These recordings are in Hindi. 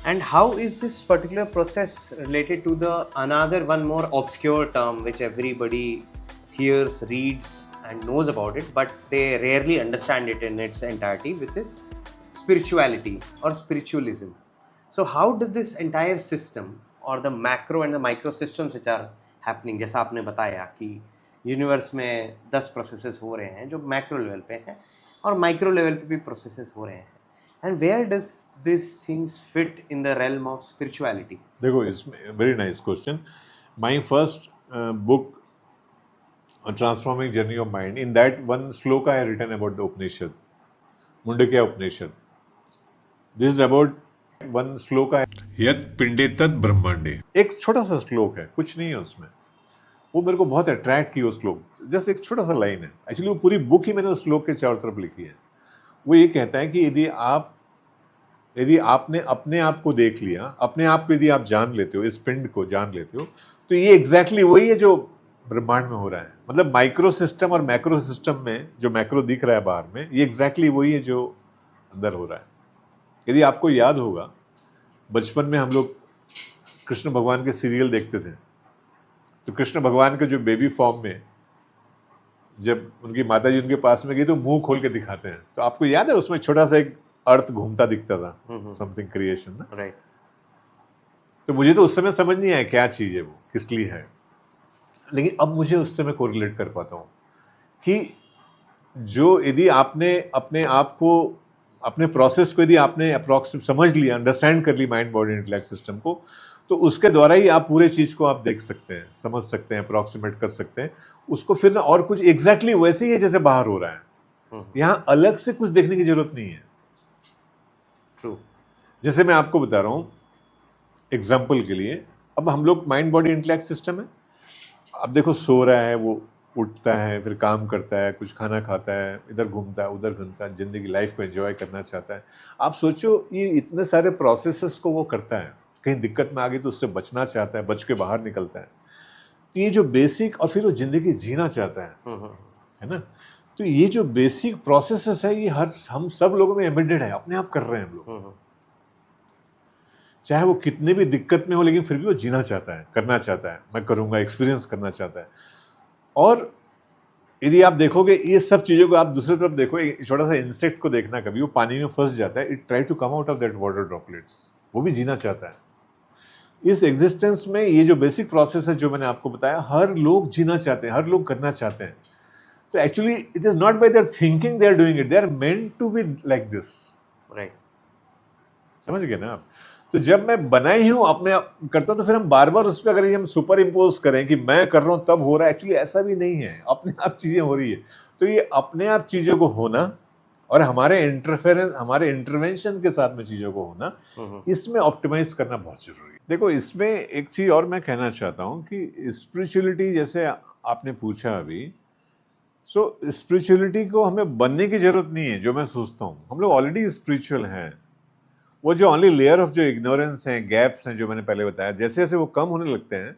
And how is this particular process related to the another one more obscure term which everybody hears, reads, and knows about it, but they rarely understand it in its entirety, which is spirituality or spiritualism. So how does this entire system or the macro and the micro systems which are happening, जैसा आपने बताया कि यूनिवर्स में 10 प्रोसेसेस हो रहे हैं जो मैक्रो लेवल पे हैं और माइक्रो लेवल पे भी प्रोसेसेस हो रहे हैं, and where does these things fit in the realm of spirituality? देखो, इसमें very nice question. My first book transforming journey of mind, in that one shloka I written about the Upanishad, Mundakya Upanishad. This is about one shloka यत् पिंडे तत् ब्रह्मांडे. एक छोटा सा श्लोक है, कुछ नहीं है उसमें. वो मेरे को बहुत अट्रैक्ट किया उस श्लोक. जस्ट एक छोटा सा लाइन है. एक्चुअली वो पूरी बुक ही मैंने उस श्लोक के चारों तरफ लिखी है. वो ये कहता है कि यदि आपने अपने आप को देख लिया, अपने आप को यदि आप जान लेते हो, इस पिंड को जान लेते हो, तो ये एग्जैक्टली वही है जो ब्रह्मांड में हो रहा है. मतलब माइक्रो सिस्टम और मैक्रो सिस्टम में जो मैक्रो दिख रहा है बाहर में, ये एग्जैक्टली वही है जो अंदर हो रहा है. यदि आपको याद होगा, बचपन में हम लोग कृष्ण भगवान के सीरियल देखते थे, तो कृष्ण भगवान के जो बेबी फॉर्म में जब उनकी माता जी उनके पास में गई तो मुंह खोल के दिखाते हैं. तो आपको याद है उसमें छोटा सा एक अर्थ घूमता दिखता था, समथिंग क्रिएशन ना. राइट. तो मुझे तो उस समय समझ नहीं आया क्या चीज है वो, किस लिए है. लेकिन अब मुझे उससे मैं कोरिलेट कर पाता हूँ कि जो यदि आपने अपने आप को, अपने प्रोसेस को यदि आपने अप्रोक्सीमेट समझ लिया, अंडरस्टैंड कर ली माइंड बॉडी इंटेलेक्ट सिस्टम को, तो उसके द्वारा ही आप पूरे चीज को आप देख सकते हैं, समझ सकते हैं, अप्रोक्सीमेट कर सकते हैं उसको. फिर ना और कुछ एग्जैक्टली वैसे ही है जैसे बाहर हो रहा है. यहाँ अलग से कुछ देखने की जरूरत नहीं है. ट्रू. जैसे मैं आपको बता रहा हूँ एग्जाम्पल के लिए, अब हम लोग माइंड बॉडी इंटेलेक्ट सिस्टम है. अब देखो, सो रहा है, वो उठता है, फिर काम करता है, कुछ खाना खाता है, इधर घूमता है, उधर घूमता है, जिंदगी लाइफ को एंजॉय करना चाहता है. आप सोचो, ये इतने सारे प्रोसेसेस को वो करता है. कहीं दिक्कत में आ गई तो उससे बचना चाहता है, बच के बाहर निकलता है. तो ये जो बेसिक, और फिर वो जिंदगी जीना चाहता है ना. तो ये जो बेसिक प्रोसेसेस है, ये हम सब लोगों में एम्बेडेड है, अपने आप कर रहे हैं हम लोग. चाहे वो कितने भी दिक्कत में हो, लेकिन फिर भी वो जीना चाहता है, करना चाहता है, मैं करूंगा, एक्सपीरियंस करना चाहता है. और यदि आप देखोगे ये सब चीजों को, आप दूसरी तरफ देखो, एक छोटा सा इंसेक्ट को देखना, कभी वो पानी में फंस जाता है, it try to come out of that water droplets. वो भी जीना चाहता है. इस एग्जिस्टेंस में ये जो बेसिक प्रोसेस है जो मैंने आपको बताया, हर लोग जीना चाहते हैं, हर लोग करना चाहते हैं. तो actually it is not by their thinking they are doing it, they are meant to be like this. Right. समझ गए ना आप. तो जब मैं बनाई हूं, अपने आप करता हूं, तो फिर हम बार बार उस पर अगर हम सुपर इम्पोज करें कि मैं कर रहा हूं तब हो रहा है, एक्चुअली ऐसा भी नहीं है. अपने आप चीजें हो रही है. तो ये अपने आप चीजों को होना और हमारे इंटरफेरेंस, हमारे इंटरवेंशन के साथ में चीजों को होना, इसमें ऑप्टिमाइज करना बहुत जरूरी है. देखो, इसमें एक चीज और मैं कहना चाहता हूं कि स्पिरिचुअलिटी, जैसे आपने पूछा अभी, सो स्पिरिचुअलिटी को हमें बनने की जरूरत नहीं है. जो मैं सोचता हूँ, हम लोग ऑलरेडी स्पिरिचुअल हैं. वो जो ओनली लेयर ऑफ जो इग्नोरेंस हैं, गैप्स हैं, जो मैंने पहले बताया, जैसे जैसे वो कम होने लगते हैं,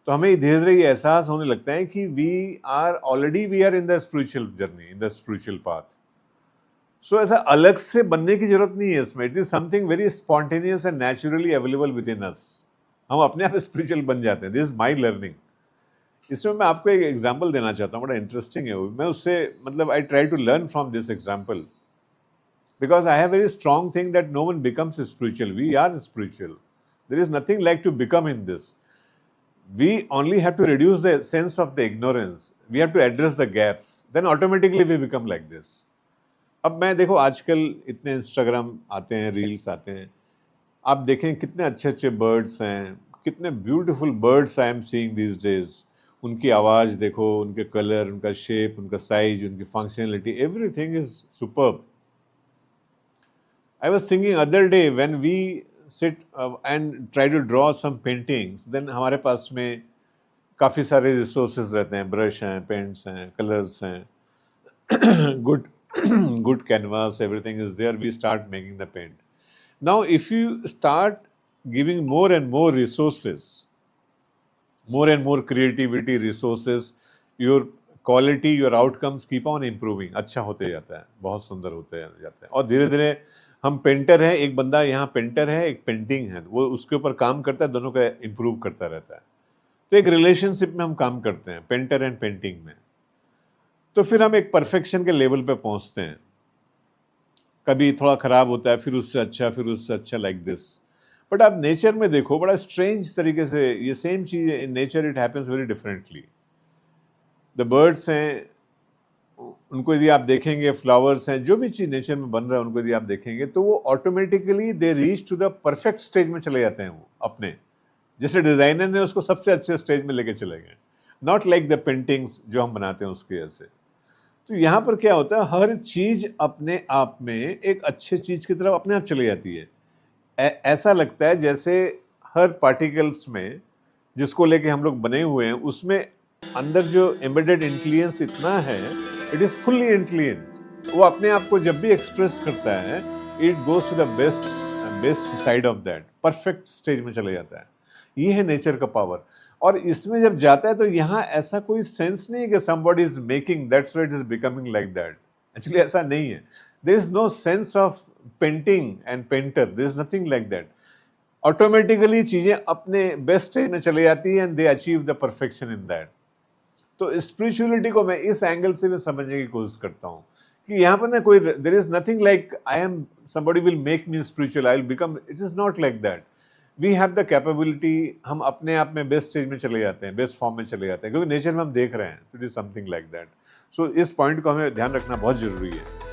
तो हमें धीरे धीरे ये एहसास होने लगता है कि we are in the spiritual journey, in the spiritual path. So ऐसा अलग से बनने की जरूरत नहीं है इसमें. It is something very spontaneous and naturally available within us. हम अपने आप स्पिरिचुअल बन जाते हैं. This is my learning. इसमें मैं आपको एक एग्जाम्पल देना चाहता हूँ, बड़ा इंटरेस्टिंग है वो. मैं उससे, मतलब I try to learn from this example, because I have a very strong thing that no one becomes spiritual. We are spiritual. There is nothing like to become in this. We only have to reduce the sense of the ignorance. We have to address the gaps. Then automatically we become like this. अब मैं देखो, आजकल इतने इंस्टाग्राम आते हैं, रील्स आते हैं, आप देखें कितने अच्छे अच्छे बर्ड्स हैं, कितने beautiful birds I am seeing these days. उनकी आवाज़ देखो, उनके कलर, उनका शेप, उनका साइज, उनकी functionality, everything is superb. I was thinking other day when we sit and try to draw some paintings, then हमारे पास में काफ़ी सारे resources रहते हैं, ब्रश हैं, पेंट्स हैं, कलर्स हैं, good canvas, everything is there. We start making the paint. Now, if you start giving more and more resources, more and more creativity resources, your quality, your outcomes keep on improving. अच्छा होते जाता है, बहुत सुंदर होते जाता है. और धीरे धीरे हम पेंटर हैं, एक बंदा यहाँ पेंटर है, एक पेंटिंग है, वो उसके ऊपर काम करता है, दोनों का इम्प्रूव करता रहता है। तो एक रिलेशनशिप में हम काम करते हैं, पेंटर एंड पेंटिंग में। तो फिर हम एक परफेक्शन के लेवल पे पहुंचते हैं। कभी थोड़ा खराब होता है, फिर उससे अच्छा, फिर उससे अच्छा, लाइक दिस। बट आप नेचर में देखो, बड़ा स्ट्रेंज तरीके से ये सेम चीज in nature it happens very differently. The birds हैं, उनको यदि आप देखेंगे, फ्लावर्स हैं, जो भी चीज नेचर में बन रहा है उनको यदि आप देखेंगे तो वो automatically they reach to the perfect stage में चले जाते हैं वो अपने, जैसे डिजाइनर ने उसको सबसे अच्छे स्टेज में लेके चले गए। नॉट लाइक द पेंटिंग्स जो हम बनाते हैं उसके जैसे। तो यहाँ पर क्या होता है, हर चीज अपने आप में एक अच्छे चीज की तरफ अपने आप चली जाती है। ऐसा लगता है जैसे हर पार्टिकल्स में जिसको लेके हम लोग बने हुए हैं उसमें अंदर जो एम्बेडेड इंटेलिजेंस इतना है, इट इज फुल्ली इंटेलिजेंट। वो अपने आप को जब भी एक्सप्रेस करता है, it goes to the best side of that, perfect stage में चले जाता है। ये है नेचर का पावर। और इसमें जब जाता है तो यहाँ ऐसा कोई सेंस नहीं है कि somebody is making, that's why it is becoming like that. Actually ऐसा नहीं है। There is no sense of painting and painter. There is nothing like that. Automatically चीजें अपने बेस्ट स्टेज में चले जाती हैं and they achieve the perfection in that. तो स्पिरिचुअलिटी को मैं इस एंगल से भी समझने की कोशिश करता हूँ कि यहाँ पर ना कोई there is nothing like I am somebody will make me spiritual, I will become. It is not like that. We have the capability, हम अपने आप में बेस्ट स्टेज में चले जाते हैं, बेस्ट फॉर्म में चले जाते हैं, क्योंकि नेचर में हम देख रहे हैं। It is something like that. So इस पॉइंट को हमें ध्यान रखना बहुत जरूरी है।